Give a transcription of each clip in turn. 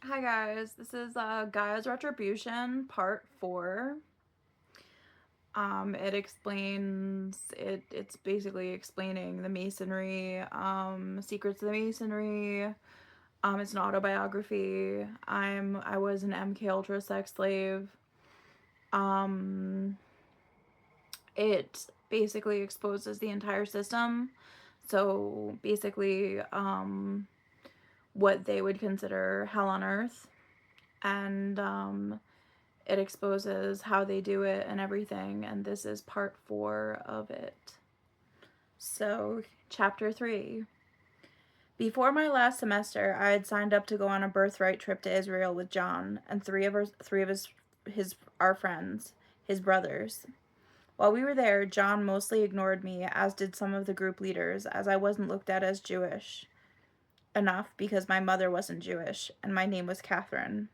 Hi guys, this is Gaia's Retribution Part 4. It's basically explaining the masonry, secrets of the masonry. It's an autobiography. I was an MK Ultra sex slave. Um, it basically exposes the entire system. So basically, what they would consider hell on earth. And it exposes how they do it and everything, and this is part 4 of it. So, chapter 3. Before my last semester, I had signed up to go on a birthright trip to Israel with John and our friends, his brothers. While we were there, John mostly ignored me, as did some of the group leaders, as I wasn't looked at as Jewish enough because my mother wasn't Jewish and my name was Catherine.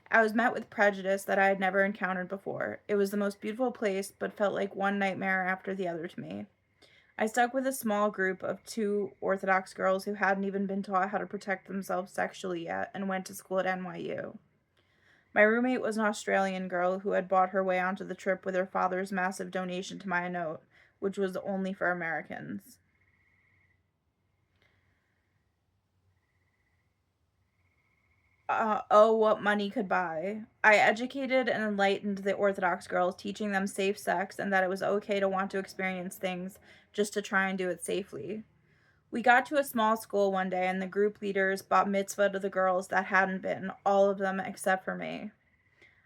I was met with prejudice that I had never encountered before. It was the most beautiful place, but felt like one nightmare after the other to me. I stuck with a small group of 2 Orthodox girls who hadn't even been taught how to protect themselves sexually yet and went to school at NYU. My roommate was an Australian girl who had bought her way onto the trip with her father's massive donation to my note, which was only for Americans. What money could buy. I educated and enlightened the Orthodox girls, teaching them safe sex and that it was okay to want to experience things just to try and do it safely. We got to a small school one day and the group leaders bought mitzvah to the girls that hadn't been, all of them except for me.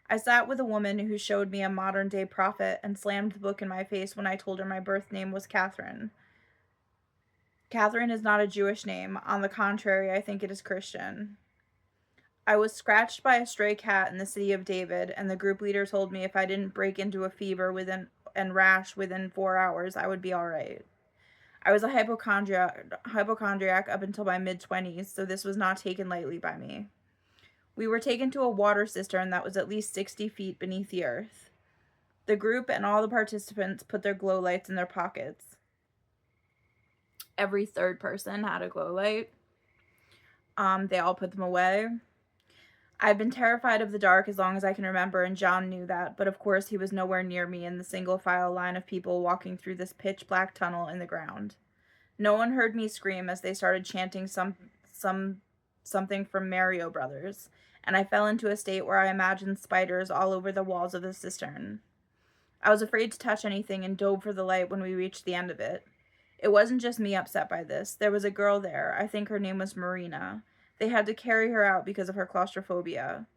I sat with a woman who showed me a modern day prophet and slammed the book in my face when I told her my birth name was Catherine. Catherine is not a Jewish name. On the contrary, I think it is Christian. I was scratched by a stray cat in the city of David, and the group leader told me if I didn't break into a fever within and rash within 4 hours, I would be all right. I was a hypochondriac up until my mid-20s, so this was not taken lightly by me. We were taken to a water cistern that was at least 60 feet beneath the earth. The group and all the participants put their glow lights in their pockets. Every third person had a glow light. They all put them away. I've been terrified of the dark as long as I can remember, and John knew that, but of course he was nowhere near me in the single file line of people walking through this pitch black tunnel in the ground. No one heard me scream as they started chanting something from Mario Brothers, and I fell into a state where I imagined spiders all over the walls of the cistern. I was afraid to touch anything and dove for the light when we reached the end of it. It wasn't just me upset by this. There was a girl there. I think her name was Marina. They had to carry her out because of her claustrophobia.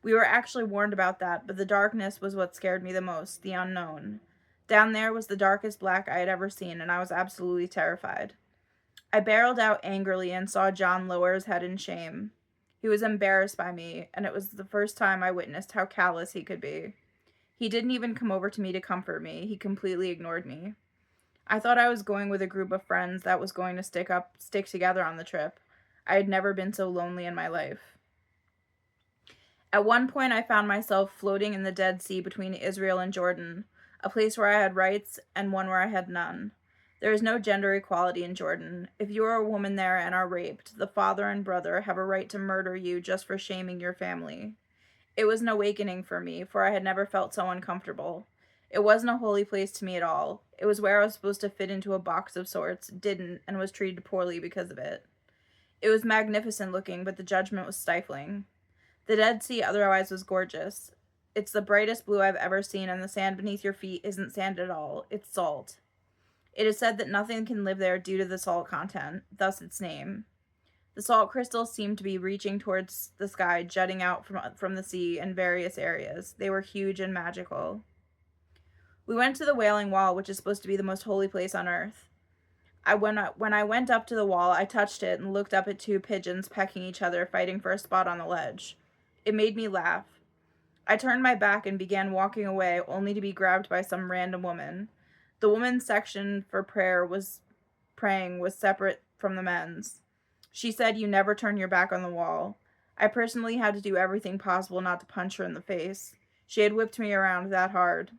We were actually warned about that, but the darkness was what scared me the most, the unknown. Down there was the darkest black I had ever seen, and I was absolutely terrified. I barreled out angrily and saw John lower his head in shame. He was embarrassed by me, and it was the first time I witnessed how callous he could be. He didn't even come over to me to comfort me. He completely ignored me. I thought I was going with a group of friends that was going to stick together on the trip. I had never been so lonely in my life. At one point, I found myself floating in the Dead Sea between Israel and Jordan, a place where I had rights and one where I had none. There is no gender equality in Jordan. If you are a woman there and are raped, the father and brother have a right to murder you just for shaming your family. It was an awakening for me, for I had never felt so uncomfortable. It wasn't a holy place to me at all. It was where I was supposed to fit into a box of sorts, didn't, and was treated poorly because of it. It was magnificent looking, but the judgment was stifling. The Dead Sea otherwise was gorgeous. It's the brightest blue I've ever seen, and the sand beneath your feet isn't sand at all. It's salt. It is said that nothing can live there due to the salt content, thus its name. The salt crystals seemed to be reaching towards the sky, jutting out from the sea in various areas. They were huge and magical. We went to the Wailing Wall, which is supposed to be the most holy place on earth. When I went up to the wall, I touched it and looked up at 2 pigeons pecking each other, fighting for a spot on the ledge. It made me laugh. I turned my back and began walking away, only to be grabbed by some random woman. The women's section for praying was separate from the men's. She said you never turn your back on the wall. I personally had to do everything possible not to punch her in the face. She had whipped me around that hard.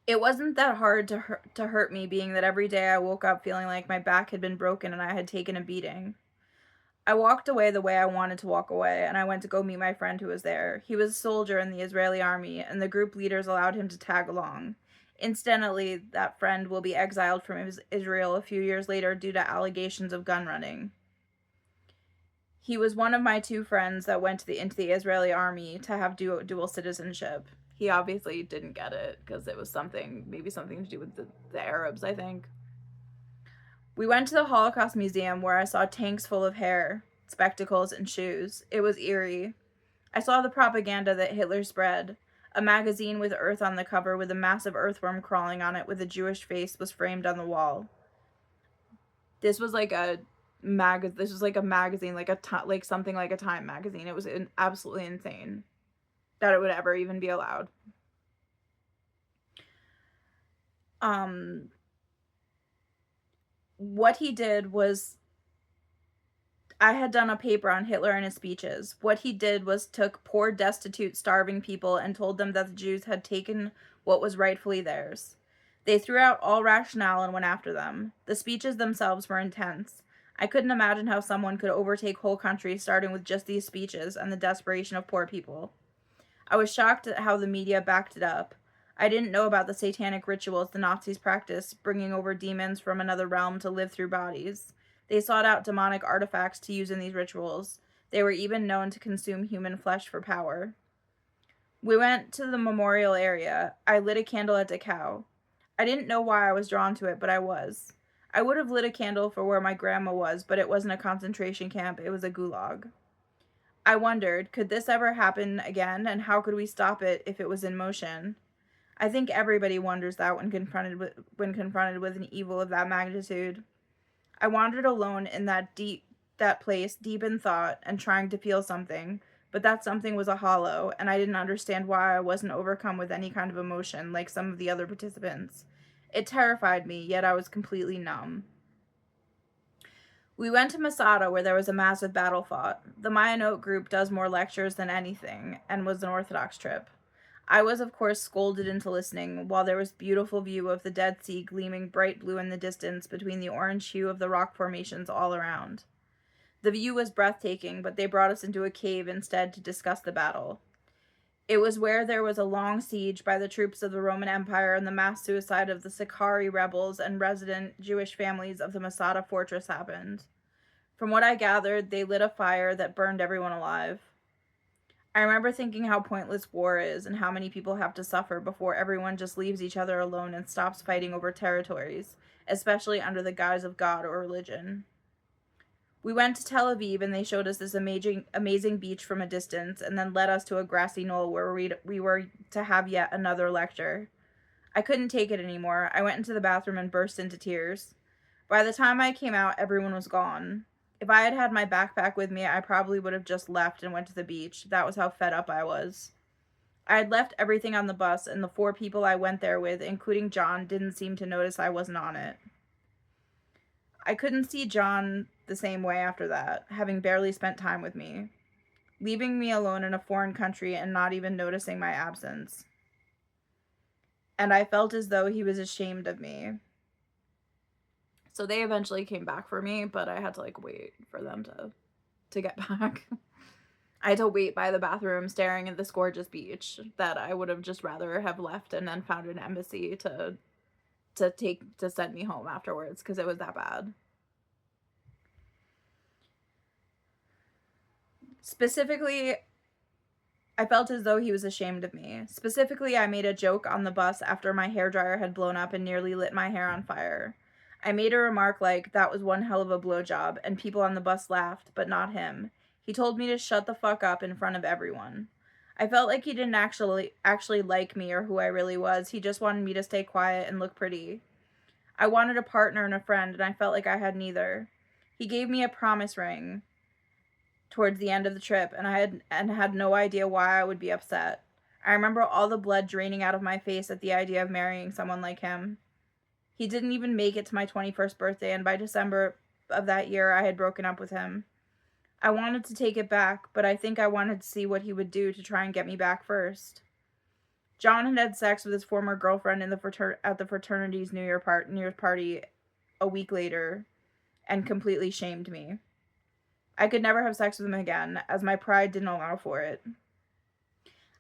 It wasn't that hard to hurt me, being that every day I woke up feeling like my back had been broken and I had taken a beating. I walked away the way I wanted to walk away, and I went to go meet my friend who was there. He was a soldier in the Israeli army, and the group leaders allowed him to tag along. Incidentally, that friend will be exiled from Israel a few years later due to allegations of gun running. He was one of my two friends that went into the Israeli army to have dual citizenship. He obviously didn't get it because it was maybe something to do with the Arabs, I think. We went to the Holocaust Museum where I saw tanks full of hair, spectacles, and shoes. It was eerie. I saw the propaganda that Hitler spread. A magazine with Earth on the cover with a massive earthworm crawling on it with a Jewish face was framed on the wall. This was like a magazine, like something like a Time magazine. It was absolutely insane that it would ever even be allowed. What he did was, I had done a paper on Hitler and his speeches. What he did was took poor, destitute, starving people and told them that the Jews had taken what was rightfully theirs. They threw out all rationale and went after them. The speeches themselves were intense. I couldn't imagine how someone could overtake whole countries starting with just these speeches and the desperation of poor people. I was shocked at how the media backed it up. I didn't know about the satanic rituals the Nazis practiced, bringing over demons from another realm to live through bodies. They sought out demonic artifacts to use in these rituals. They were even known to consume human flesh for power. We went to the memorial area. I lit a candle at Dachau. I didn't know why I was drawn to it, but I was. I would have lit a candle for where my grandma was, but it wasn't a concentration camp, it was a gulag. I wondered, could this ever happen again, and how could we stop it if it was in motion? I think everybody wonders that when confronted with an evil of that magnitude. I wandered alone in that place, deep in thought and trying to feel something, but that something was a hollow, and I didn't understand why I wasn't overcome with any kind of emotion like some of the other participants. It terrified me, yet I was completely numb. We went to Masada, where there was a massive battle fought. The Mayanot group does more lectures than anything, and was an Orthodox trip. I was, of course, scolded into listening, while there was beautiful view of the Dead Sea gleaming bright blue in the distance between the orange hue of the rock formations all around. The view was breathtaking, but they brought us into a cave instead to discuss the battle. It was where there was a long siege by the troops of the Roman Empire and the mass suicide of the Sicarii rebels and resident Jewish families of the Masada fortress happened. From what I gathered, they lit a fire that burned everyone alive. I remember thinking how pointless war is and how many people have to suffer before everyone just leaves each other alone and stops fighting over territories, especially under the guise of God or religion. We went to Tel Aviv and they showed us this amazing beach from a distance and then led us to a grassy knoll where we were to have yet another lecture. I couldn't take it anymore. I went into the bathroom and burst into tears. By the time I came out, everyone was gone. If I had had my backpack with me, I probably would have just left and went to the beach. That was how fed up I was. I had left everything on the bus, and the 4 people I went there with, including John, didn't seem to notice I wasn't on it. I couldn't see John the same way after that, having barely spent time with me, leaving me alone in a foreign country and not even noticing my absence. And I felt as though he was ashamed of me. So they eventually came back for me, but I had to wait for them to get back. I had to wait by the bathroom staring at this gorgeous beach that I would have just rather have left and then found an embassy to send me home afterwards because it was that bad. Specifically, I felt as though he was ashamed of me. Specifically, I made a joke on the bus after my hairdryer had blown up and nearly lit my hair on fire. I made a remark like, that was one hell of a blowjob, and people on the bus laughed, but not him. He told me to shut the fuck up in front of everyone. I felt like he didn't actually like me or who I really was. He just wanted me to stay quiet and look pretty. I wanted a partner and a friend, and I felt like I had neither. He gave me a promise ring towards the end of the trip, and I had no idea why I would be upset. I remember all the blood draining out of my face at the idea of marrying someone like him. He didn't even make it to my 21st birthday, and by December of that year, I had broken up with him. I wanted to take it back, but I think I wanted to see what he would do to try and get me back first. John had had sex with his former girlfriend at the fraternity's New Year's party a week later, and completely shamed me. I could never have sex with him again, as my pride didn't allow for it.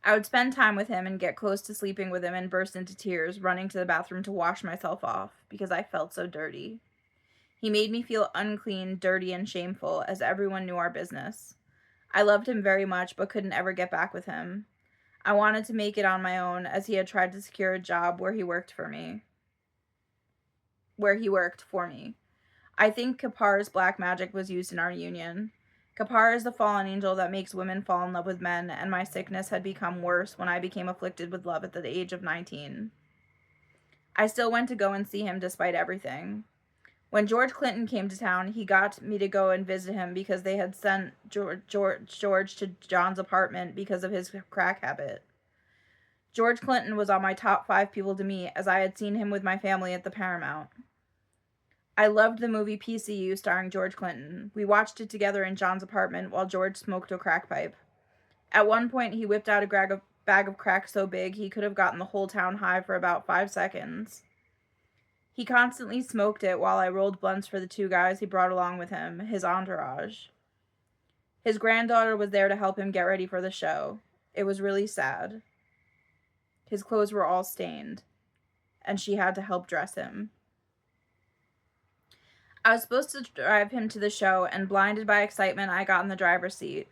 I would spend time with him and get close to sleeping with him and burst into tears, running to the bathroom to wash myself off, because I felt so dirty. He made me feel unclean, dirty, and shameful, as everyone knew our business. I loved him very much, but couldn't ever get back with him. I wanted to make it on my own, as he had tried to secure a job where he worked for me. I think Kapar's black magic was used in our union. Kapar is the fallen angel that makes women fall in love with men, and my sickness had become worse when I became afflicted with love at the age of 19. I still went to go and see him despite everything. When George Clinton came to town, he got me to go and visit him because they had sent George to John's apartment because of his crack habit. George Clinton was on my top 5 people to meet, as I had seen him with my family at the Paramount. I loved the movie PCU starring George Clinton. We watched it together in John's apartment while George smoked a crack pipe. At one point, he whipped out a bag of crack so big he could have gotten the whole town high for about 5 seconds. He constantly smoked it while I rolled blunts for the 2 guys he brought along with him, his entourage. His granddaughter was there to help him get ready for the show. It was really sad. His clothes were all stained, and she had to help dress him. I was supposed to drive him to the show, and blinded by excitement, I got in the driver's seat.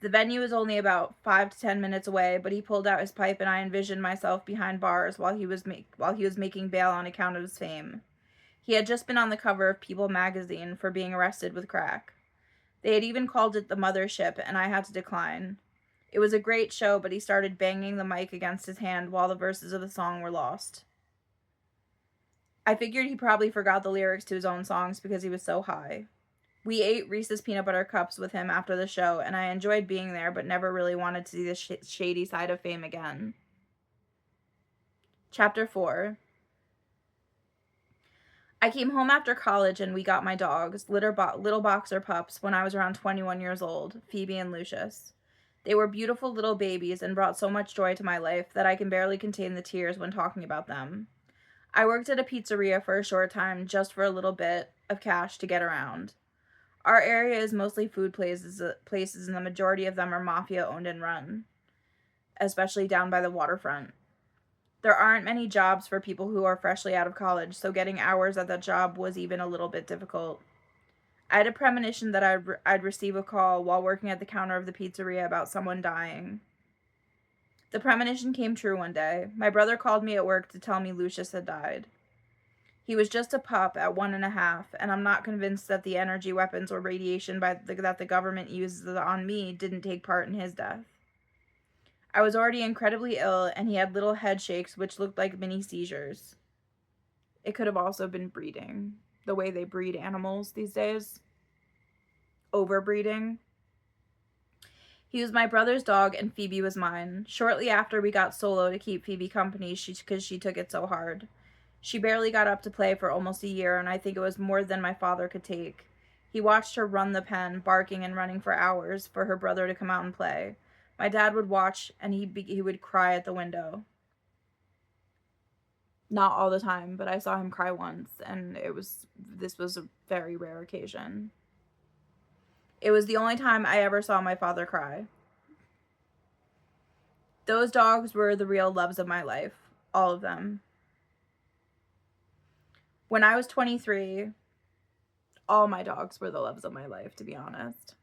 The venue was only about 5 to 10 minutes away, but he pulled out his pipe, and I envisioned myself behind bars while he was making bail on account of his fame. He had just been on the cover of People magazine for being arrested with crack. They had even called it the Mothership, and I had to decline. It was a great show, but he started banging the mic against his hand while the verses of the song were lost. I figured he probably forgot the lyrics to his own songs because he was so high. We ate Reese's peanut butter cups with him after the show, and I enjoyed being there, but never really wanted to see the shady side of fame again. Chapter 4. I came home after college and we got my dogs, little boxer pups, when I was around 21 years old, Phoebe and Lucius. They were beautiful little babies and brought so much joy to my life that I can barely contain the tears when talking about them. I worked at a pizzeria for a short time, just for a little bit of cash to get around. Our area is mostly food places, and the majority of them are mafia-owned and run, especially down by the waterfront. There aren't many jobs for people who are freshly out of college, so getting hours at that job was even a little bit difficult. I had a premonition that I'd receive a call while working at the counter of the pizzeria about someone dying. The premonition came true one day. My brother called me at work to tell me Lucius had died. He was just a pup at 1.5, and I'm not convinced that the energy weapons or radiation that the government uses on me didn't take part in his death. I was already incredibly ill, and he had little head shakes which looked like mini seizures. It could have also been breeding, the way they breed animals these days. Overbreeding. He was my brother's dog, and Phoebe was mine. Shortly after, we got Solo to keep Phoebe company because she took it so hard. She barely got up to play for almost a year, and I think it was more than my father could take. He watched her run the pen, barking and running for hours, for her brother to come out and play. My dad would watch, and he would cry at the window. Not all the time, but I saw him cry once, and this was a very rare occasion. It was the only time I ever saw my father cry. Those dogs were the real loves of my life. All of them. When I was 23, all my dogs were the loves of my life, to be honest.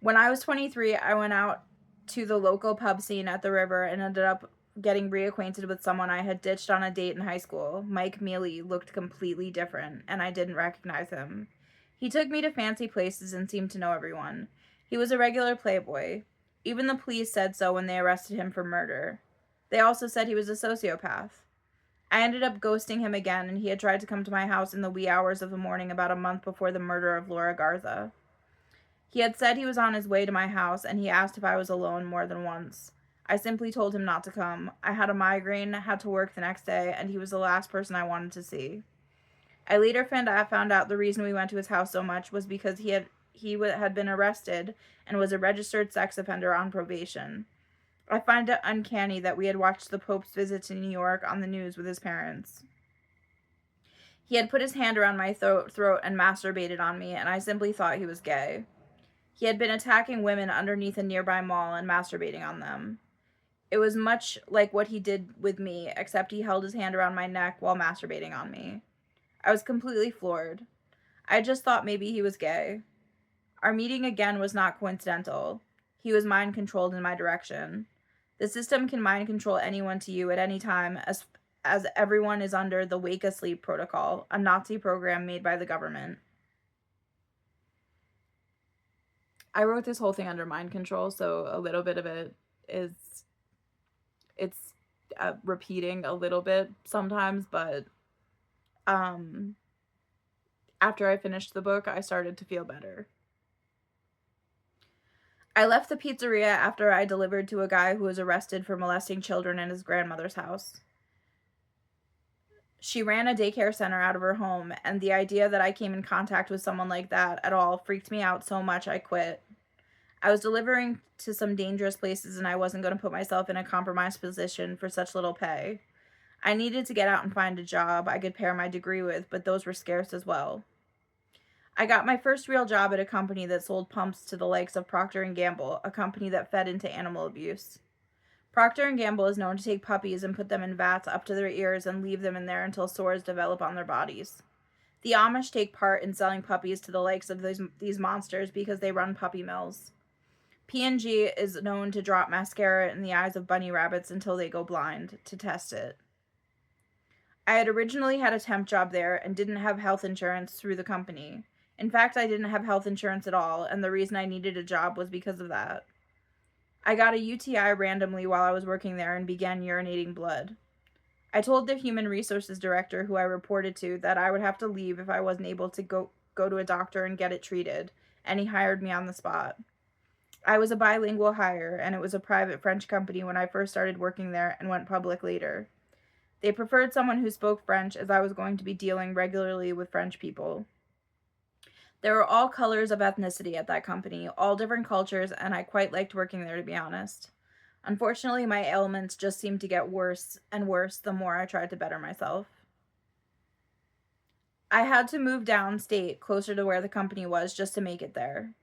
When I was 23, I went out to the local pub scene at the river and ended up getting reacquainted with someone I had ditched on a date in high school. Mike Mealy looked completely different, and I didn't recognize him. He took me to fancy places and seemed to know everyone. He was a regular playboy. Even the police said so when they arrested him for murder. They also said he was a sociopath. I ended up ghosting him again, and he had tried to come to my house in the wee hours of the morning about a month before the murder of Laura Garza. He had said he was on his way to my house, and he asked if I was alone more than once. I simply told him not to come. I had a migraine, had to work the next day, and he was the last person I wanted to see. I later found out the reason we went to his house so much was because he had been arrested and was a registered sex offender on probation. I find it uncanny that we had watched the Pope's visit to New York on the news with his parents. He had put his hand around my throat and masturbated on me, and I simply thought he was gay. He had been attacking women underneath a nearby mall and masturbating on them. It was much like what he did with me, except he held his hand around my neck while masturbating on me. I was completely floored. I just thought maybe he was gay. Our meeting again was not coincidental. He was mind controlled in my direction. The system can mind control anyone to you at any time, as everyone is under the Wake Asleep protocol, a Nazi program made by the government. I wrote this whole thing under mind control, so a little bit of it is, it's repeating a little bit sometimes, but after I finished the book, I started to feel better. I left the pizzeria after I delivered to a guy who was arrested for molesting children in his grandmother's house. She ran a daycare center out of her home, and the idea that I came in contact with someone like that at all freaked me out so much I quit. I was delivering to some dangerous places, and I wasn't going to put myself in a compromised position for such little pay. I needed to get out and find a job I could pair my degree with, but those were scarce as well. I got my first real job at a company that sold pumps to the likes of Procter & Gamble, a company that fed into animal abuse. Procter & Gamble is known to take puppies and put them in vats up to their ears and leave them in there until sores develop on their bodies. The Amish take part in selling puppies to the likes of these monsters because they run puppy mills. P&G is known to drop mascara in the eyes of bunny rabbits until they go blind to test it. I had originally had a temp job there and didn't have health insurance through the company. In fact, I didn't have health insurance at all, and the reason I needed a job was because of that. I got a UTI randomly while I was working there and began urinating blood. I told the human resources director who I reported to that I would have to leave if I wasn't able to go to a doctor and get it treated, and he hired me on the spot. I was a bilingual hire, and it was a private French company when I first started working there and went public later. They preferred someone who spoke French, as I was going to be dealing regularly with French people. There were all colors of ethnicity at that company, all different cultures, and I quite liked working there, to be honest. Unfortunately, my ailments just seemed to get worse and worse the more I tried to better myself. I had to move downstate, closer to where the company was, just to make it there.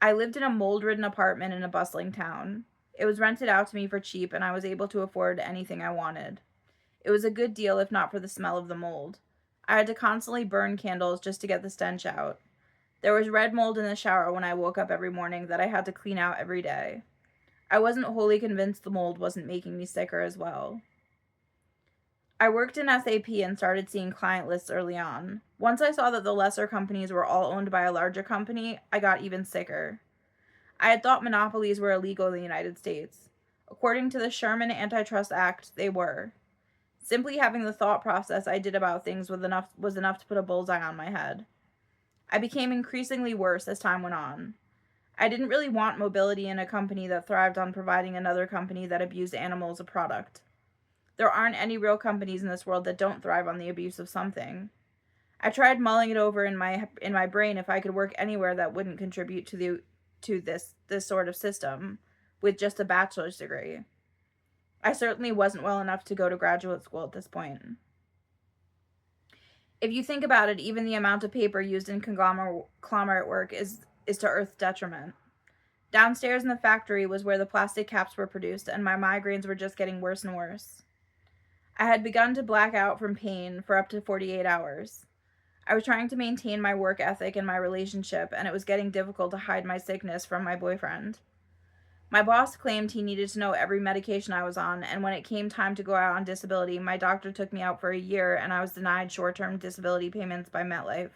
I lived in a mold-ridden apartment in a bustling town. It was rented out to me for cheap, and I was able to afford anything I wanted. It was a good deal if not for the smell of the mold. I had to constantly burn candles just to get the stench out. There was red mold in the shower when I woke up every morning that I had to clean out every day. I wasn't wholly convinced the mold wasn't making me sicker as well. I worked in SAP and started seeing client lists early on. Once I saw that the lesser companies were all owned by a larger company, I got even sicker. I had thought monopolies were illegal in the United States. According to the Sherman Antitrust Act, they were. Simply having the thought process I did about things was enough to put a bullseye on my head. I became increasingly worse as time went on. I didn't really want mobility in a company that thrived on providing another company that abused animals a product. There aren't any real companies in this world that don't thrive on the abuse of something. I tried mulling it over in my brain if I could work anywhere that wouldn't contribute to this sort of system with just a bachelor's degree. I certainly wasn't well enough to go to graduate school at this point. If you think about it, even the amount of paper used in conglomerate work is to Earth's detriment. Downstairs in the factory was where the plastic caps were produced, and my migraines were just getting worse and worse. I had begun to black out from pain for up to 48 hours. I was trying to maintain my work ethic and my relationship, and it was getting difficult to hide my sickness from my boyfriend. My boss claimed he needed to know every medication I was on, and when it came time to go out on disability, my doctor took me out for a year, and I was denied short-term disability payments by MetLife.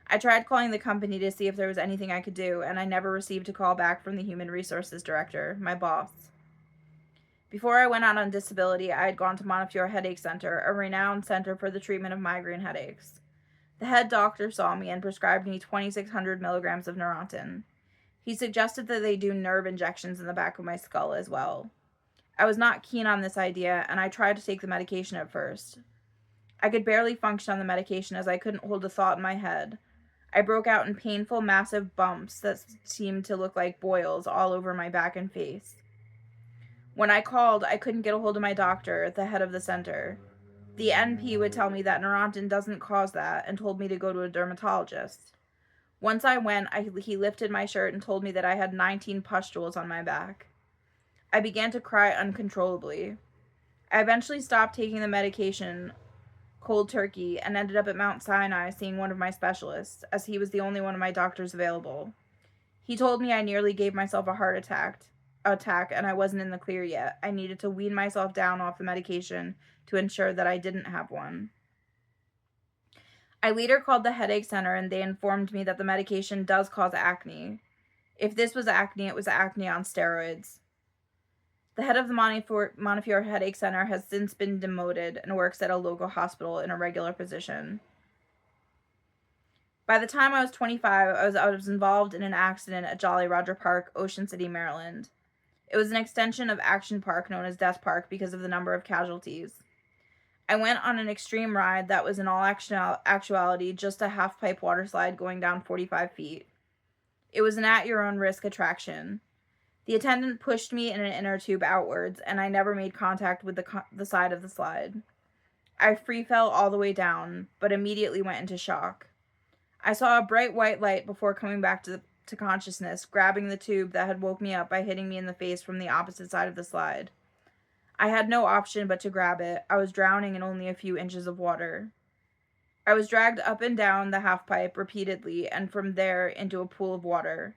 I tried calling the company to see if there was anything I could do, and I never received a call back from the human resources director, my boss. Before I went out on disability, I had gone to Montefiore Headache Center, a renowned center for the treatment of migraine headaches. The head doctor saw me and prescribed me 2,600 milligrams of Neurontin. He suggested that they do nerve injections in the back of my skull as well. I was not keen on this idea, and I tried to take the medication at first. I could barely function on the medication as I couldn't hold a thought in my head. I broke out in painful, massive bumps that seemed to look like boils all over my back and face. When I called, I couldn't get a hold of my doctor, the head of the center. The NP would tell me that Neurontin doesn't cause that and told me to go to a dermatologist. Once I went, he lifted my shirt and told me that I had 19 pustules on my back. I began to cry uncontrollably. I eventually stopped taking the medication cold turkey and ended up at Mount Sinai seeing one of my specialists, as he was the only one of my doctors available. He told me I nearly gave myself a heart attack and I wasn't in the clear yet. I needed to wean myself down off the medication to ensure that I didn't have one. I later called the headache center and they informed me that the medication does cause acne. If this was acne, it was acne on steroids. The head of the Montefiore Headache Center has since been demoted and works at a local hospital in a regular position. By the time I was 25, I was involved in an accident at Jolly Roger Park, Ocean City, Maryland. It was an extension of Action Park known as Death Park because of the number of casualties. I went on an extreme ride that was in all actuality just a half-pipe water slide going down 45 feet. It was an at-your-own-risk attraction. The attendant pushed me in an inner tube outwards, and I never made contact with the side of the slide. I free fell all the way down, but immediately went into shock. I saw a bright white light before coming back to consciousness, grabbing the tube that had woke me up by hitting me in the face from the opposite side of the slide. I had no option but to grab it. I was drowning in only a few inches of water. I was dragged up and down the half-pipe repeatedly, and from there into a pool of water.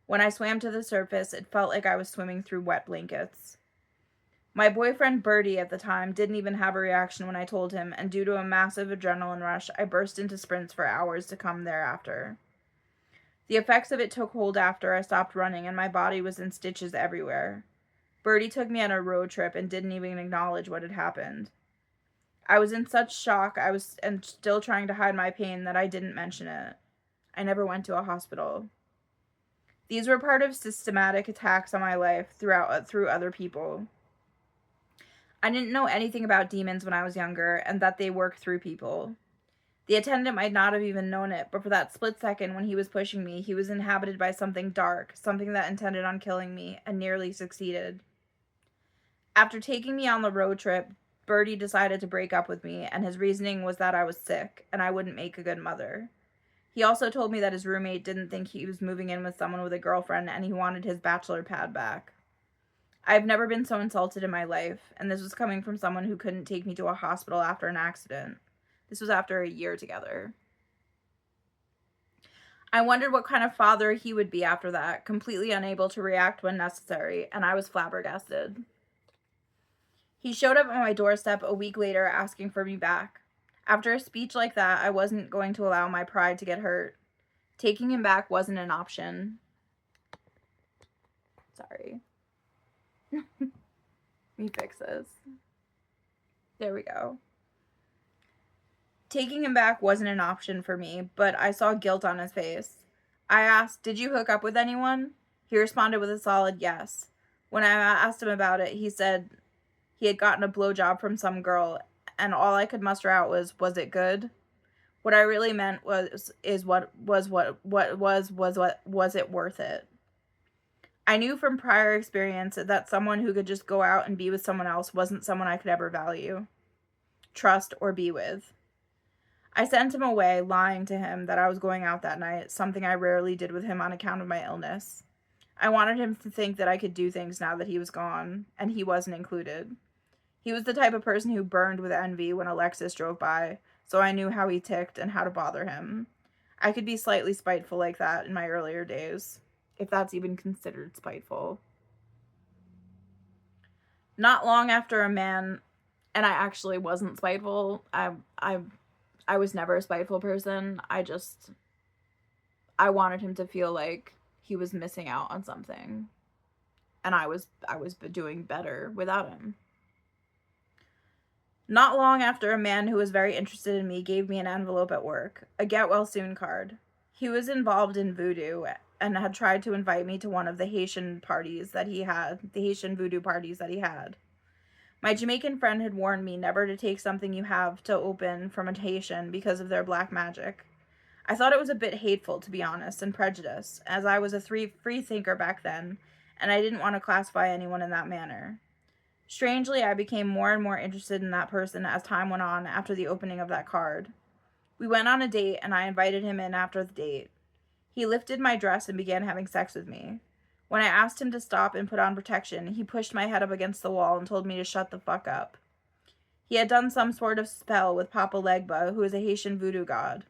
When I swam to the surface, it felt like I was swimming through wet blankets. My boyfriend Bertie at the time didn't even have a reaction when I told him, and due to a massive adrenaline rush, I burst into sprints for hours to come thereafter. The effects of it took hold after I stopped running, and my body was in stitches everywhere. Bertie took me on a road trip and didn't even acknowledge what had happened. I was in such shock and still trying to hide my pain that I didn't mention it. I never went to a hospital. These were part of systematic attacks on my life through other people. I didn't know anything about demons when I was younger, and that they work through people. The attendant might not have even known it, but for that split second when he was pushing me, he was inhabited by something dark, something that intended on killing me, and nearly succeeded. After taking me on the road trip, Bertie decided to break up with me, and his reasoning was that I was sick, and I wouldn't make a good mother. He also told me that his roommate didn't think he was moving in with someone with a girlfriend, and he wanted his bachelor pad back. I've never been so insulted in my life, and this was coming from someone who couldn't take me to a hospital after an accident. This was after a year together. I wondered what kind of father he would be after that, completely unable to react when necessary, and I was flabbergasted. He showed up at my doorstep a week later asking for me back. After a speech like that, I wasn't going to allow my pride to get hurt. Taking him back wasn't an option. Sorry. Let me fix this. There we go. Taking him back wasn't an option for me, but I saw guilt on his face. I asked, "Did you hook up with anyone?" He responded with a solid yes. When I asked him about it, he said he had gotten a blowjob from some girl, and all I could muster out was it good? What I really meant was it worth it? I knew from prior experience that someone who could just go out and be with someone else wasn't someone I could ever value, trust, or be with. I sent him away, lying to him that I was going out that night, something I rarely did with him on account of my illness. I wanted him to think that I could do things now that he was gone, and he wasn't included. He was the type of person who burned with envy when Alexis drove by, so I knew how he ticked and how to bother him. I could be slightly spiteful like that in my earlier days, if that's even considered spiteful. Not long after a man, and I actually wasn't spiteful. I was never a spiteful person. I wanted him to feel like he was missing out on something, and I was doing better without him. Not long after, a man who was very interested in me gave me an envelope at work, a get well soon card. He was involved in voodoo and had tried to invite me to one of the Haitian parties that he had, the Haitian voodoo parties that he had. My Jamaican friend had warned me never to take something you have to open from a Haitian because of their black magic. I thought it was a bit hateful, to be honest, and prejudiced, as I was a free thinker back then, and I didn't want to classify anyone in that manner. Strangely, I became more and more interested in that person as time went on after the opening of that card. We went on a date, and I invited him in after the date. He lifted my dress and began having sex with me. When I asked him to stop and put on protection, he pushed my head up against the wall and told me to shut the fuck up. He had done some sort of spell with Papa Legba, who is a Haitian voodoo god.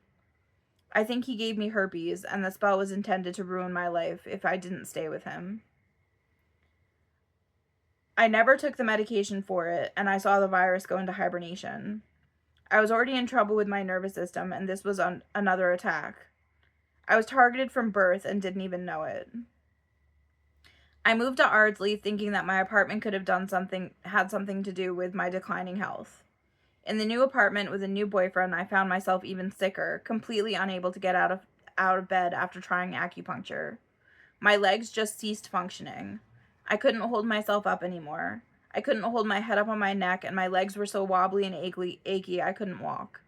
I think he gave me herpes, and the spell was intended to ruin my life if I didn't stay with him. I never took the medication for it, and I saw the virus go into hibernation. I was already in trouble with my nervous system, and this was another attack. I was targeted from birth and didn't even know it. I moved to Ardsley thinking that my apartment could have had something to do with my declining health. In the new apartment with a new boyfriend, I found myself even sicker, completely unable to get out of bed after trying acupuncture. My legs just ceased functioning. I couldn't hold myself up anymore. I couldn't hold my head up on my neck, and my legs were so wobbly and achy I couldn't walk.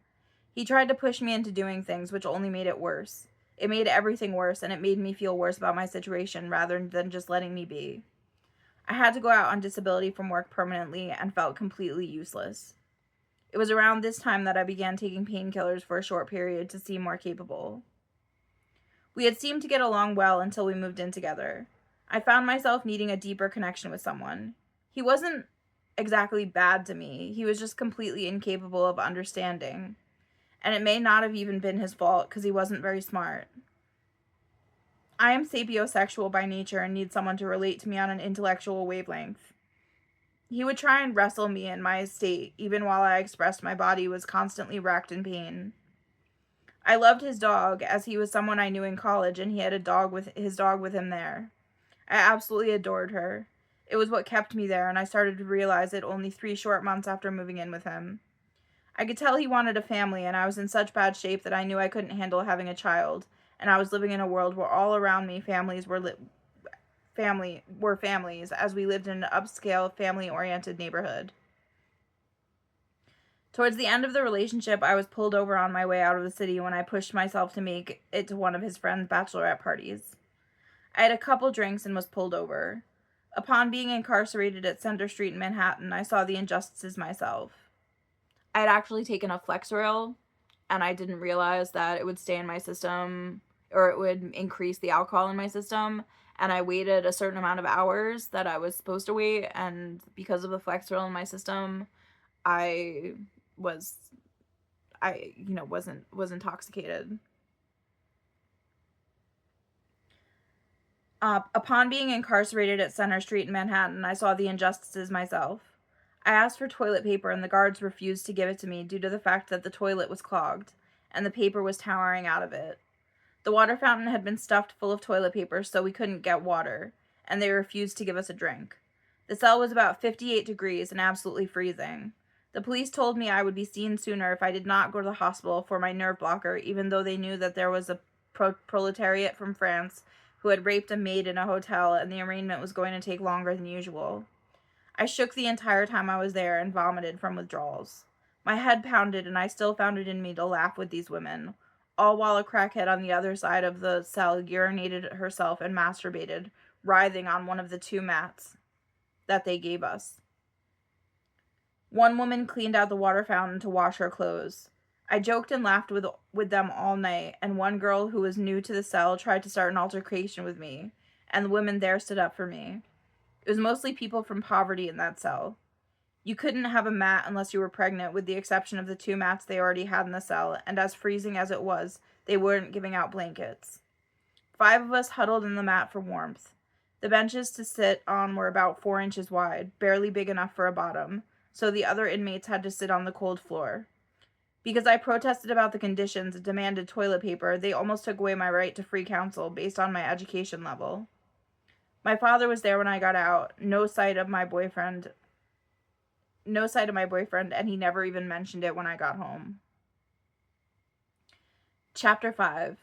He tried to push me into doing things, which only made it worse. It made everything worse, and it made me feel worse about my situation rather than just letting me be. I had to go out on disability from work permanently and felt completely useless. It was around this time that I began taking painkillers for a short period to seem more capable. We had seemed to get along well until we moved in together. I found myself needing a deeper connection with someone. He wasn't exactly bad to me. He was just completely incapable of understanding. And it may not have even been his fault because he wasn't very smart. I am sapiosexual by nature and need someone to relate to me on an intellectual wavelength. He would try and wrestle me in my state, even while I expressed my body was constantly racked in pain. I loved his dog, as he was someone I knew in college, and he had his dog with him there. I absolutely adored her. It was what kept me there, and I started to realize it only 3 short months after moving in with him. I could tell he wanted a family, and I was in such bad shape that I knew I couldn't handle having a child, and I was living in a world where all around me families were families, as we lived in an upscale, family-oriented neighborhood. Towards the end of the relationship, I was pulled over on my way out of the city when I pushed myself to make it to one of his friend's bachelorette parties. I had a couple drinks and was pulled over. Upon being incarcerated at Center Street in Manhattan, I saw the injustices myself. I had actually taken a Flexeril, and I didn't realize that it would stay in my system, or it would increase the alcohol in my system, and I waited a certain amount of hours that I was supposed to wait, and because of the Flexeril in my system, I was intoxicated. Upon being incarcerated at Center Street in Manhattan, I saw the injustices myself. I asked for toilet paper, and the guards refused to give it to me due to the fact that the toilet was clogged, and the paper was towering out of it. The water fountain had been stuffed full of toilet paper, so we couldn't get water, and they refused to give us a drink. The cell was about 58 degrees and absolutely freezing. The police told me I would be seen sooner if I did not go to the hospital for my nerve blocker, even though they knew that there was a proletariat from France who had raped a maid in a hotel, and the arraignment was going to take longer than usual. I shook the entire time I was there and vomited from withdrawals. My head pounded, and I still found it in me to laugh with these women, all while a crackhead on the other side of the cell urinated herself and masturbated, writhing on one of the 2 mats that they gave us. One woman cleaned out the water fountain to wash her clothes. I joked and laughed with them all night, and one girl who was new to the cell tried to start an altercation with me, and the women there stood up for me. It was mostly people from poverty in that cell. You couldn't have a mat unless you were pregnant, with the exception of the 2 mats they already had in the cell, and as freezing as it was, they weren't giving out blankets. 5 of us huddled in the mat for warmth. The benches to sit on were about 4 inches wide, barely big enough for a bottom, so the other inmates had to sit on the cold floor. Because I protested about the conditions and demanded toilet paper, they almost took away my right to free counsel based on my education level. My father was there when I got out, no sight of my boyfriend, and he never even mentioned it when I got home. Chapter 5.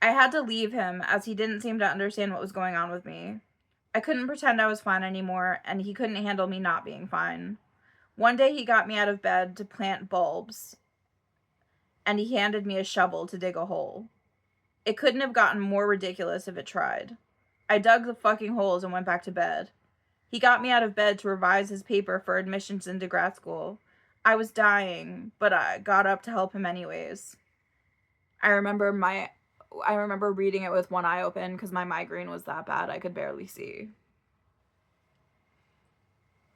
I had to leave him, as he didn't seem to understand what was going on with me. I couldn't pretend I was fine anymore, and he couldn't handle me not being fine. One day he got me out of bed to plant bulbs, and he handed me a shovel to dig a hole. It couldn't have gotten more ridiculous if it tried. I dug the fucking holes and went back to bed. He got me out of bed to revise his paper for admissions into grad school. I was dying, but I got up to help him anyways. I remember reading it with one eye open because my migraine was that bad I could barely see.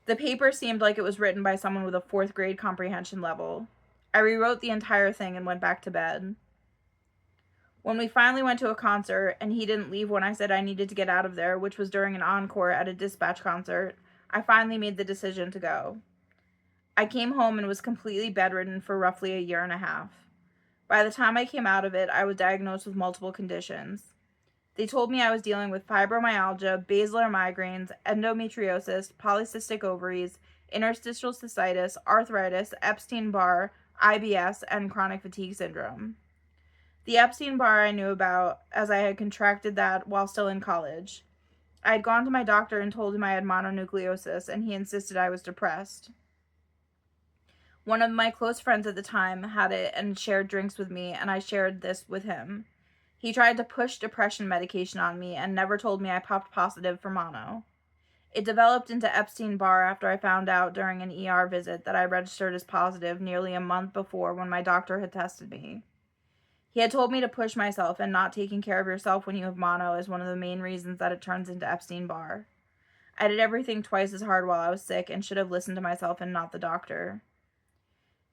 The paper seemed like it was written by someone with a 4th grade comprehension level. I rewrote the entire thing and went back to bed. When we finally went to a concert, and he didn't leave when I said I needed to get out of there, which was during an encore at a Dispatch concert, I finally made the decision to go. I came home and was completely bedridden for roughly a year and a half. By the time I came out of it, I was diagnosed with multiple conditions. They told me I was dealing with fibromyalgia, basilar migraines, endometriosis, polycystic ovaries, interstitial cystitis, arthritis, Epstein-Barr, IBS, and chronic fatigue syndrome. The Epstein-Barr I knew about, as I had contracted that while still in college. I had gone to my doctor and told him I had mononucleosis, and he insisted I was depressed. One of my close friends at the time had it and shared drinks with me, and I shared this with him. He tried to push depression medication on me and never told me I popped positive for mono. It developed into Epstein-Barr after I found out during an ER visit that I registered as positive nearly a month before when my doctor had tested me. He had told me to push myself, and not taking care of yourself when you have mono is one of the main reasons that it turns into Epstein-Barr. I did everything twice as hard while I was sick and should have listened to myself and not the doctor.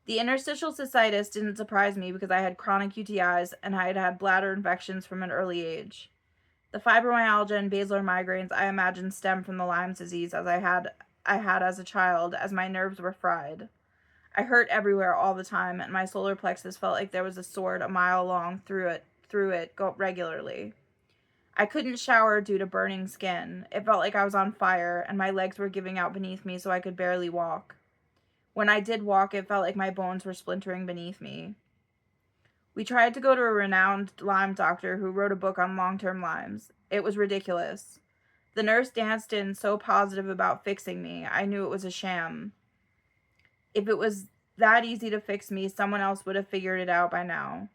The interstitial cystitis didn't surprise me because I had chronic UTIs and I had had bladder infections from an early age. The fibromyalgia and basilar migraines I imagine stem from the Lyme's disease I had as a child, as my nerves were fried. I hurt everywhere all the time, and my solar plexus felt like there was a sword a mile long through it regularly. I couldn't shower due to burning skin. It felt like I was on fire, and my legs were giving out beneath me so I could barely walk. When I did walk, it felt like my bones were splintering beneath me. We tried to go to a renowned Lyme doctor who wrote a book on long-term Lymes. It was ridiculous. The nurse danced in so positive about fixing me, I knew it was a sham. If it was that easy to fix me, someone else would have figured it out by now.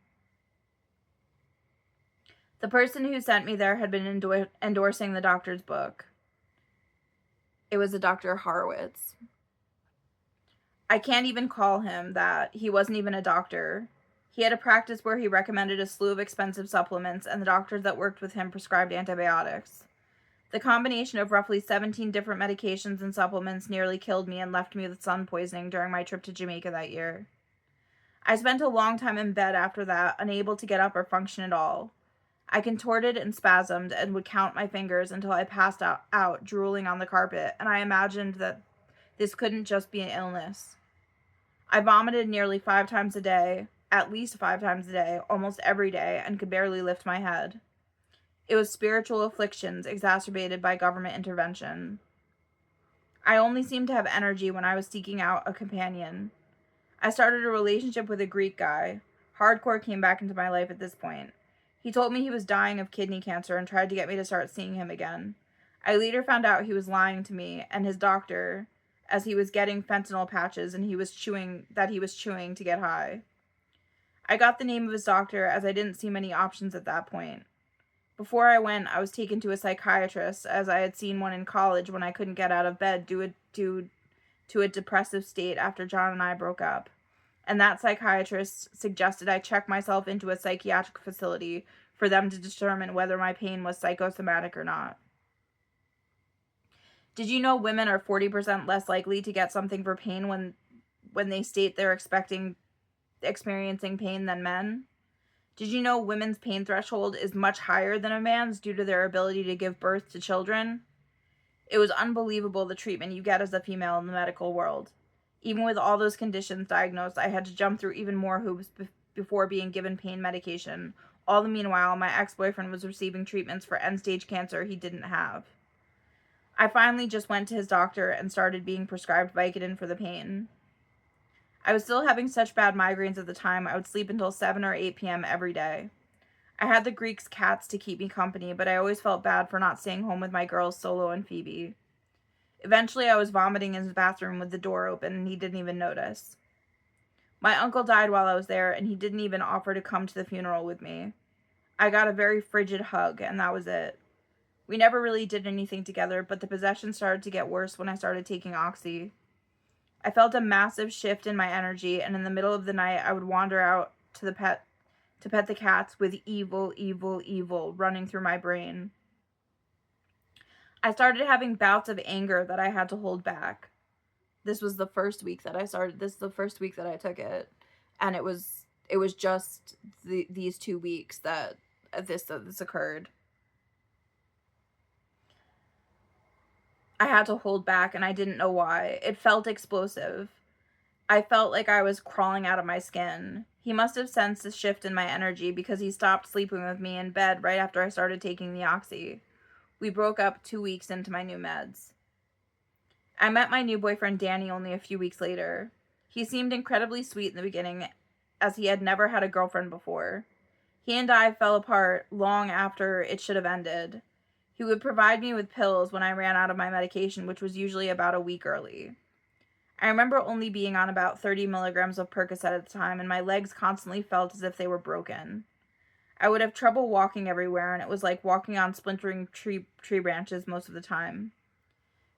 The person who sent me there had been endorsing the doctor's book. It was a Dr. Horowitz. I can't even call him that. He wasn't even a doctor. He had a practice where he recommended a slew of expensive supplements, and the doctors that worked with him prescribed antibiotics. The combination of roughly 17 different medications and supplements nearly killed me and left me with sun poisoning during my trip to Jamaica that year. I spent a long time in bed after that, unable to get up or function at all. I contorted and spasmed and would count my fingers until I passed out drooling on the carpet, and I imagined that this couldn't just be an illness. I vomited nearly 5 times a day, at least 5 times a day, almost every day, and could barely lift my head. It was spiritual afflictions exacerbated by government intervention. I only seemed to have energy when I was seeking out a companion. I started a relationship with a Greek guy. Hardcore came back into my life at this point. He told me he was dying of kidney cancer and tried to get me to start seeing him again. I later found out he was lying to me and his doctor, as he was getting fentanyl patches and he was chewing to get high. I got the name of his doctor as I didn't see many options at that point. Before I went, I was taken to a psychiatrist, as I had seen one in college when I couldn't get out of bed due to a depressive state after John and I broke up. And that psychiatrist suggested I check myself into a psychiatric facility for them to determine whether my pain was psychosomatic or not. Did you know women are 40% less likely to get something for pain when they state they're experiencing pain than men? Did you know women's pain threshold is much higher than a man's due to their ability to give birth to children? It was unbelievable the treatment you get as a female in the medical world. Even with all those conditions diagnosed, I had to jump through even more hoops before being given pain medication. All the meanwhile, my ex-boyfriend was receiving treatments for end-stage cancer he didn't have. I finally just went to his doctor and started being prescribed Vicodin for the pain. I was still having such bad migraines at the time, I would sleep until 7 or 8 p.m. every day. I had the Greek's cats to keep me company, but I always felt bad for not staying home with my girls Solo and Phoebe. Eventually, I was vomiting in his bathroom with the door open, and he didn't even notice. My uncle died while I was there, and he didn't even offer to come to the funeral with me. I got a very frigid hug, and that was it. We never really did anything together, but the possession started to get worse when I started taking Oxy. I felt a massive shift in my energy, and in the middle of the night, I would wander out to pet the cats with evil, evil, evil running through my brain. I started having bouts of anger that I had to hold back. This was the first week that I started. This is the first week that I took it, and it was just these 2 weeks that this occurred. I had to hold back, and I didn't know why. It felt explosive. I felt like I was crawling out of my skin. He must have sensed a shift in my energy because he stopped sleeping with me in bed right after I started taking the Oxy. We broke up 2 weeks into my new meds. I met my new boyfriend Danny only a few weeks later. He seemed incredibly sweet in the beginning, as he had never had a girlfriend before. He and I fell apart long after it should have ended. He would provide me with pills when I ran out of my medication, which was usually about a week early. I remember only being on about 30 milligrams of Percocet at the time, and my legs constantly felt as if they were broken. I would have trouble walking everywhere, and it was like walking on splintering tree branches most of the time.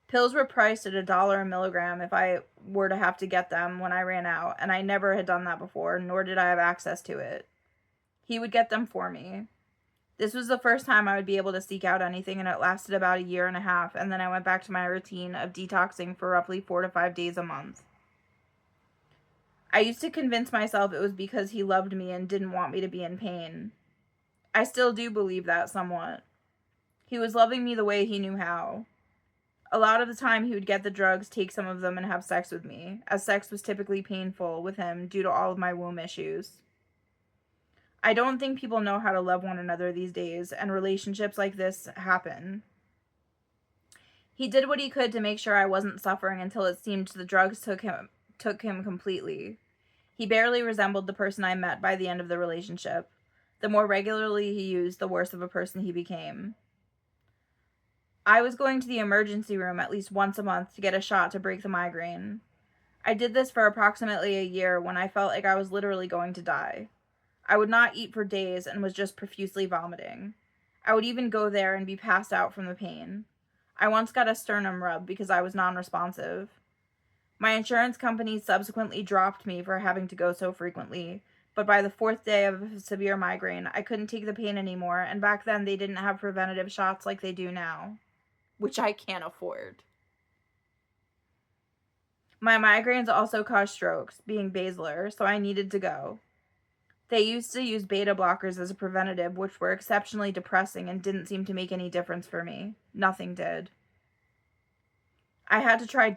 Pills were priced at $1 a milligram if I were to have to get them when I ran out, and I never had done that before, nor did I have access to it. He would get them for me. This was the first time I would be able to seek out anything, and it lasted about a year and a half, and then I went back to my routine of detoxing for roughly 4 to 5 days a month. I used to convince myself it was because he loved me and didn't want me to be in pain. I still do believe that somewhat. He was loving me the way he knew how. A lot of the time he would get the drugs, take some of them, and have sex with me, as sex was typically painful with him due to all of my womb issues. I don't think people know how to love one another these days, and relationships like this happen. He did what he could to make sure I wasn't suffering until it seemed the drugs took him completely. He barely resembled the person I met by the end of the relationship. The more regularly he used, the worse of a person he became. I was going to the emergency room at least once a month to get a shot to break the migraine. I did this for approximately a year when I felt like I was literally going to die. I would not eat for days and was just profusely vomiting. I would even go there and be passed out from the pain. I once got a sternum rub because I was non-responsive. My insurance company subsequently dropped me for having to go so frequently, but by the 4th day of severe migraine, I couldn't take the pain anymore, and back then they didn't have preventative shots like they do now, which I can't afford. My migraines also caused strokes, being basilar, so I needed to go. They used to use beta blockers as a preventative, which were exceptionally depressing and didn't seem to make any difference for me. Nothing did. I had tried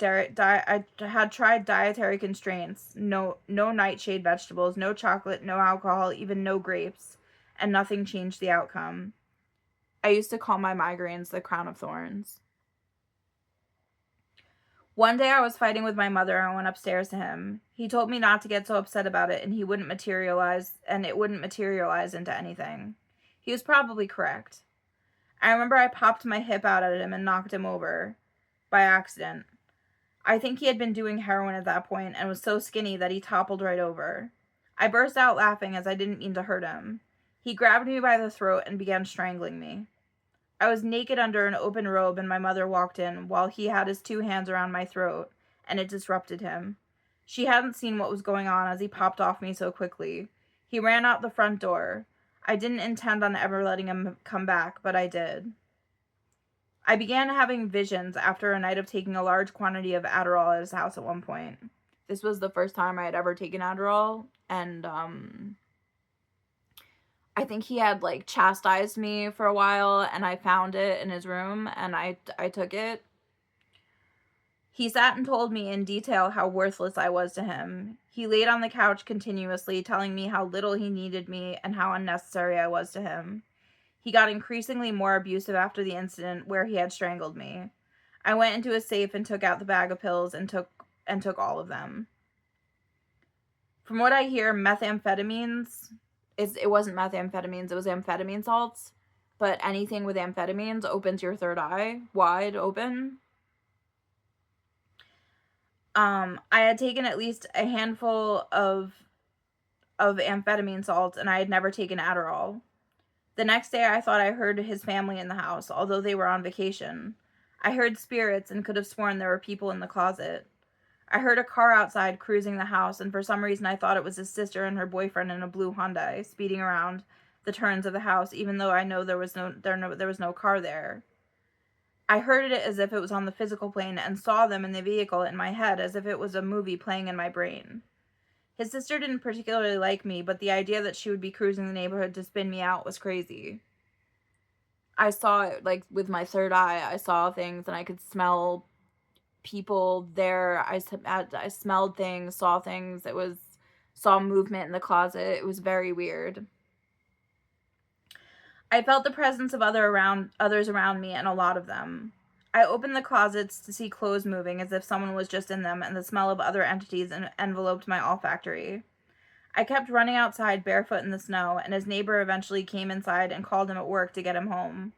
dietary constraints, no nightshade vegetables, no chocolate, no alcohol, even no grapes, and nothing changed the outcome. I used to call my migraines the crown of thorns. One day I was fighting with my mother and I went upstairs to him. He told me not to get so upset about it and it wouldn't materialize into anything. He was probably correct. I remember I popped my hip out at him and knocked him over. By accident. I think he had been doing heroin at that point and was so skinny that he toppled right over. I burst out laughing as I didn't mean to hurt him. He grabbed me by the throat and began strangling me. I was naked under an open robe and my mother walked in while he had his 2 hands around my throat, and it disrupted him. She hadn't seen what was going on as he popped off me so quickly. He ran out the front door. I didn't intend on ever letting him come back, but I did. I began having visions after a night of taking a large quantity of Adderall at his house at one point. This was the first time I had ever taken Adderall, and I think he had like chastised me for a while, and I found it in his room and I took it. He sat and told me in detail how worthless I was to him. He laid on the couch continuously, telling me how little he needed me and how unnecessary I was to him. He got increasingly more abusive after the incident where he had strangled me. I went into his safe and took out the bag of pills and took all of them. From what I hear, methamphetamines, it wasn't methamphetamines, it was amphetamine salts, but anything with amphetamines opens your third eye wide open. I had taken at least a handful of amphetamine salts, and I had never taken Adderall. The next day I thought I heard his family in the house, although they were on vacation. I heard spirits and could have sworn there were people in the closet. I heard a car outside cruising the house, and for some reason I thought it was his sister and her boyfriend in a blue Hyundai speeding around the turns of the house, even though I know there was no car there. I heard it as if it was on the physical plane and saw them in the vehicle in my head as if it was a movie playing in my brain. His sister didn't particularly like me, but the idea that she would be cruising the neighborhood to spin me out was crazy. I saw it, like, with my third eye. I saw things and I could smell people there. I smelled things, saw things. Saw movement in the closet. It was very weird. I felt the presence of others around me, and a lot of them. I opened the closets to see clothes moving as if someone was just in them, and the smell of other entities enveloped my olfactory. I kept running outside barefoot in the snow, and his neighbor eventually came inside and called him at work to get him home.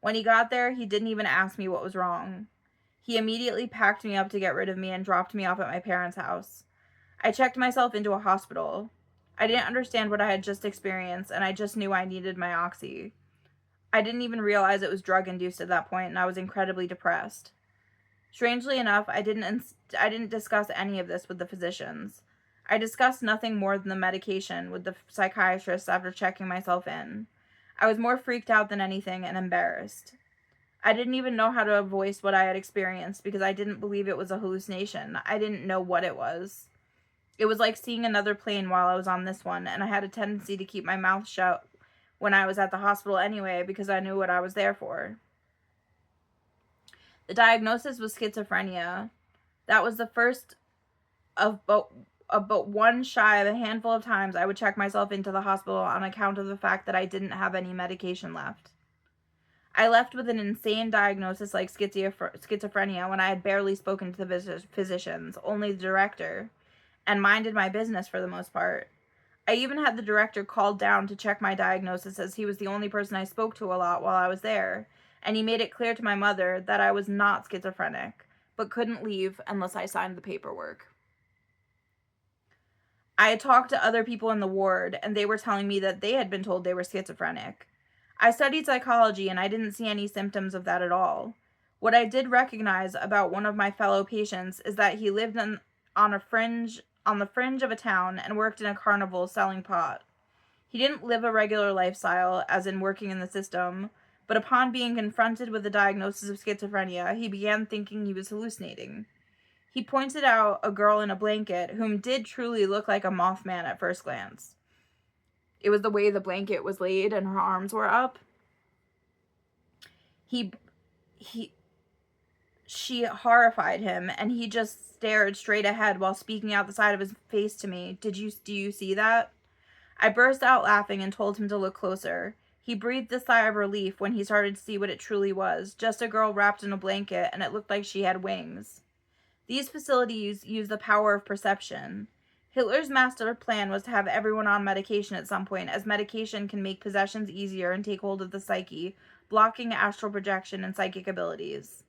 When he got there, he didn't even ask me what was wrong. He immediately packed me up to get rid of me and dropped me off at my parents' house. I checked myself into a hospital. I didn't understand what I had just experienced, and I just knew I needed my oxy. I didn't even realize it was drug-induced at that point, and I was incredibly depressed. Strangely enough, I didn't discuss any of this with the physicians. I discussed nothing more than the medication with the psychiatrist after checking myself in. I was more freaked out than anything and embarrassed. I didn't even know how to voice what I had experienced because I didn't believe it was a hallucination. I didn't know what it was. It was like seeing another plane while I was on this one, and I had a tendency to keep my mouth shut when I was at the hospital anyway because I knew what I was there for. The diagnosis was schizophrenia. That was the first of but one shy of a handful of times I would check myself into the hospital on account of the fact that I didn't have any medication left. I left with an insane diagnosis like schizophrenia when I had barely spoken to the physicians, only the director, and minded my business for the most part. I even had the director called down to check my diagnosis as he was the only person I spoke to a lot while I was there, and he made it clear to my mother that I was not schizophrenic, but couldn't leave unless I signed the paperwork. I had talked to other people in the ward, and they were telling me that they had been told they were schizophrenic. I studied psychology, and I didn't see any symptoms of that at all. What I did recognize about one of my fellow patients is that he lived on the fringe of a town and worked in a carnival selling pot. He didn't live a regular lifestyle, as in working in the system, but upon being confronted with the diagnosis of schizophrenia, he began thinking he was hallucinating. He pointed out a girl in a blanket whom did truly look like a Mothman at first glance. It was the way the blanket was laid and her arms were up. She horrified him, and he just stared straight ahead while speaking out the side of his face to me. Do you see that? I burst out laughing and told him to look closer. He breathed a sigh of relief when he started to see what it truly was. Just a girl wrapped in a blanket, and it looked like she had wings. These facilities use the power of perception. Hitler's master plan was to have everyone on medication at some point, as medication can make possessions easier and take hold of the psyche, blocking astral projection and psychic abilities.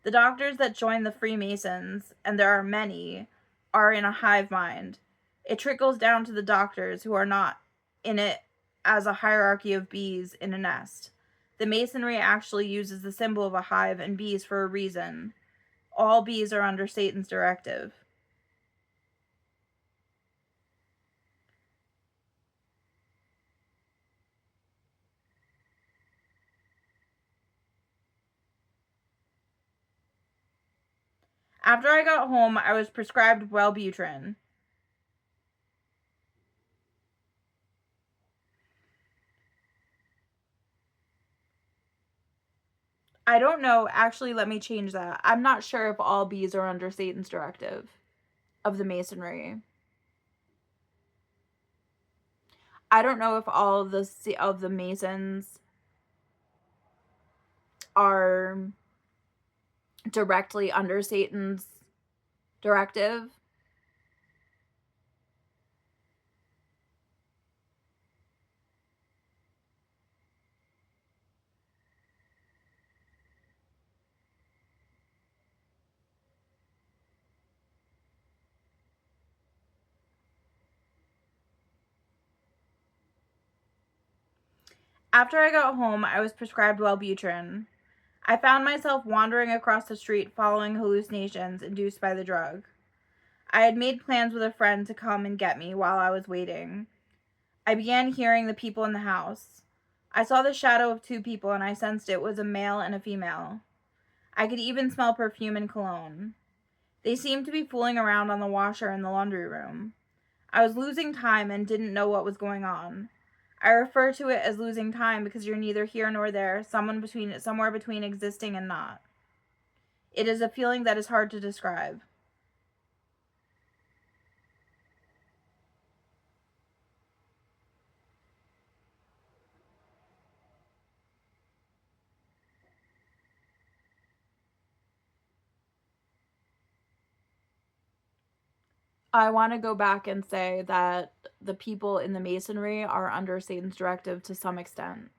The doctors that join the Freemasons, and there are many, are in a hive mind. It trickles down to the doctors who are not in it as a hierarchy of bees in a nest. The Masonry actually uses the symbol of a hive and bees for a reason. All bees are under Satan's directive. After I got home, I was prescribed Wellbutrin. I don't know. Actually, let me change that. I'm not sure if all bees are under Satan's directive of the Masonry. I don't know if all of the Masons are directly under Satan's directive. After I got home, I was prescribed Wellbutrin. I found myself wandering across the street following hallucinations induced by the drug. I had made plans with a friend to come and get me while I was waiting. I began hearing the people in the house. I saw the shadow of two people and I sensed it was a male and a female. I could even smell perfume and cologne. They seemed to be fooling around on the washer in the laundry room. I was losing time and didn't know what was going on. I refer to it as losing time because you're neither here nor there, somewhere between existing and not. It is a feeling that is hard to describe. I want to go back and say that the people in the masonry are under Satan's directive to some extent.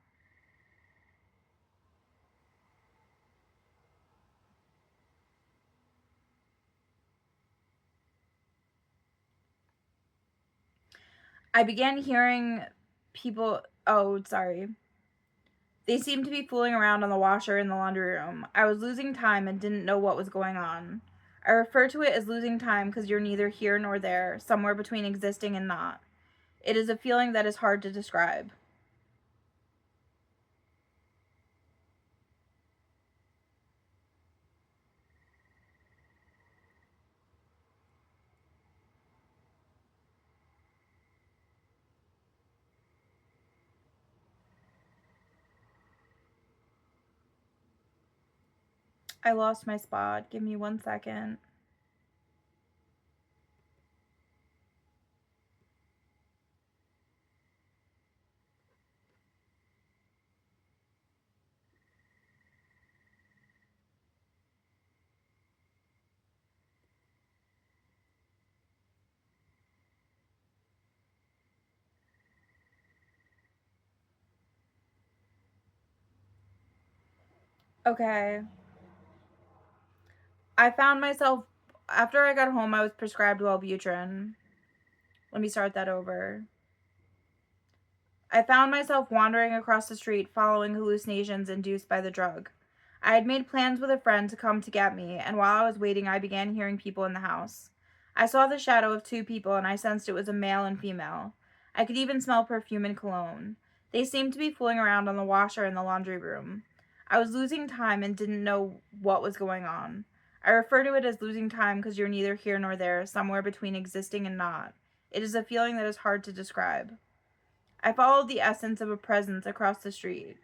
I began hearing people. Oh, sorry. They seemed to be fooling around on the washer in the laundry room. I was losing time and didn't know what was going on. I refer to it as losing time because you're neither here nor there, somewhere between existing and not. It is a feeling that is hard to describe. I lost my spot. Give me 1 second. Okay. I found myself, after I got home, I was prescribed Wellbutrin. Let me start that over. I found myself wandering across the street following hallucinations induced by the drug. I had made plans with a friend to come to get me, and while I was waiting, I began hearing people in the house. I saw the shadow of two people, and I sensed it was a male and female. I could even smell perfume and cologne. They seemed to be fooling around on the washer in the laundry room. I was losing time and didn't know what was going on. I refer to it as losing time because you're neither here nor there, somewhere between existing and not. It is a feeling that is hard to describe. I followed the essence of a presence across the street.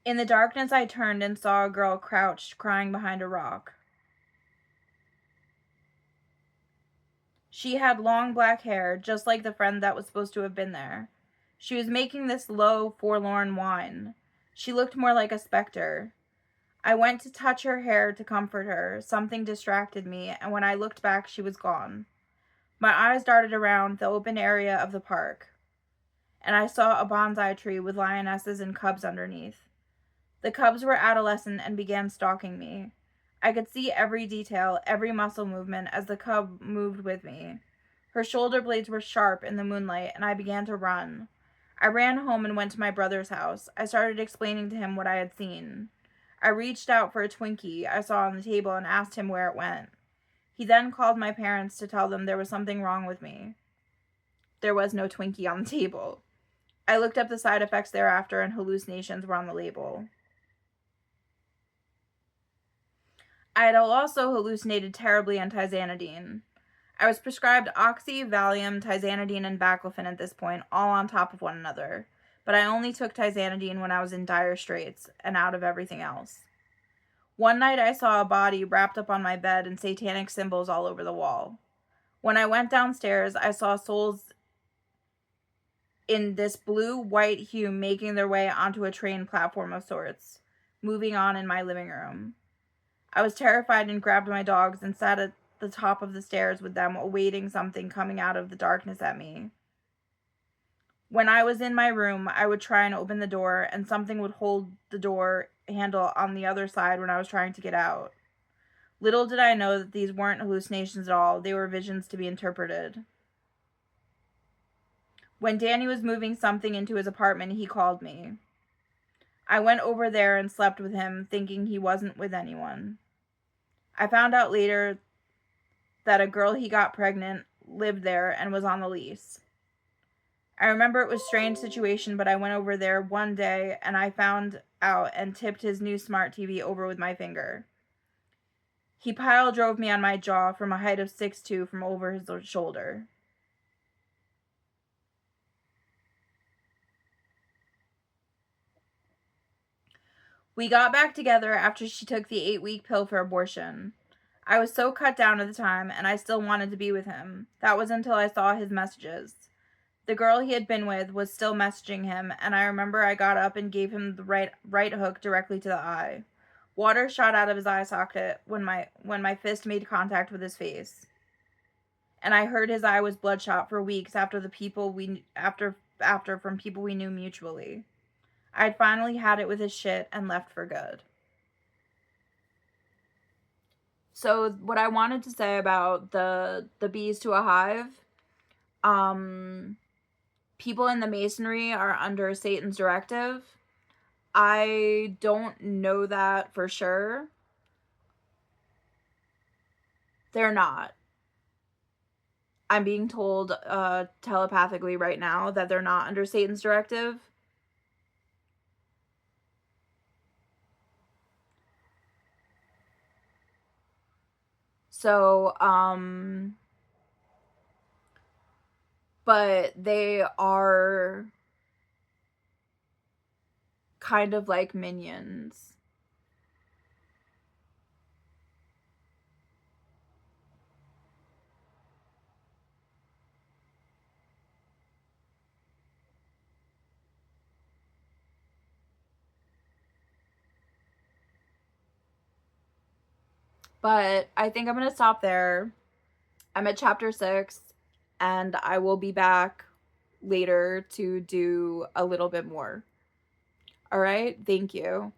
In the darkness, I turned and saw a girl crouched, crying behind a rock. She had long black hair, just like the friend that was supposed to have been there. She was making this low, forlorn whine. She looked more like a specter. I went to touch her hair to comfort her. Something distracted me, and when I looked back, she was gone. My eyes darted around the open area of the park, and I saw a bonsai tree with lionesses and cubs underneath. The cubs were adolescent and began stalking me. I could see every detail, every muscle movement as the cub moved with me. Her shoulder blades were sharp in the moonlight, and I began to run. I ran home and went to my brother's house. I started explaining to him what I had seen. I reached out for a Twinkie I saw on the table and asked him where it went. He then called my parents to tell them there was something wrong with me. There was no Twinkie on the table. I looked up the side effects thereafter, and hallucinations were on the label. I had also hallucinated terribly on tizanidine. I was prescribed oxy, Valium, tizanidine, and baclofen at this point, all on top of one another, but I only took tizanidine when I was in dire straits and out of everything else. One night I saw a body wrapped up on my bed and satanic symbols all over the wall. When I went downstairs, I saw souls in this blue-white hue making their way onto a train platform of sorts, moving on in my living room. I was terrified and grabbed my dogs and sat at the top of the stairs with them, awaiting something coming out of the darkness at me. When I was in my room, I would try and open the door, and something would hold the door handle on the other side when I was trying to get out. Little did I know that these weren't hallucinations at all. They were visions to be interpreted. When Danny was moving something into his apartment, he called me. I went over there and slept with him, thinking he wasn't with anyone. I found out later that a girl he got pregnant lived there and was on the lease. I remember it was a strange situation, but I went over there one day and I found out and tipped his new smart TV over with my finger. He pile drove me on my jaw from a height of 6'2" from over his shoulder. We got back together after she took the 8-week pill for abortion. I was so cut down at the time, and I still wanted to be with him. That was until I saw his messages. The girl he had been with was still messaging him, and I remember I got up and gave him the right hook directly to the eye. Water shot out of his eye socket when my fist made contact with his face. And I heard his eye was bloodshot for weeks after from people we knew mutually. I'd finally had it with his shit and left for good. So what I wanted to say about the bees to a hive, people in the masonry are under Satan's directive. I don't know that for sure. They're not. I'm being told telepathically right now that they're not under Satan's directive. So, but they are kind of like minions. But I think I'm going to stop there. I'm at chapter 6, and I will be back later to do a little bit more. All right, thank you.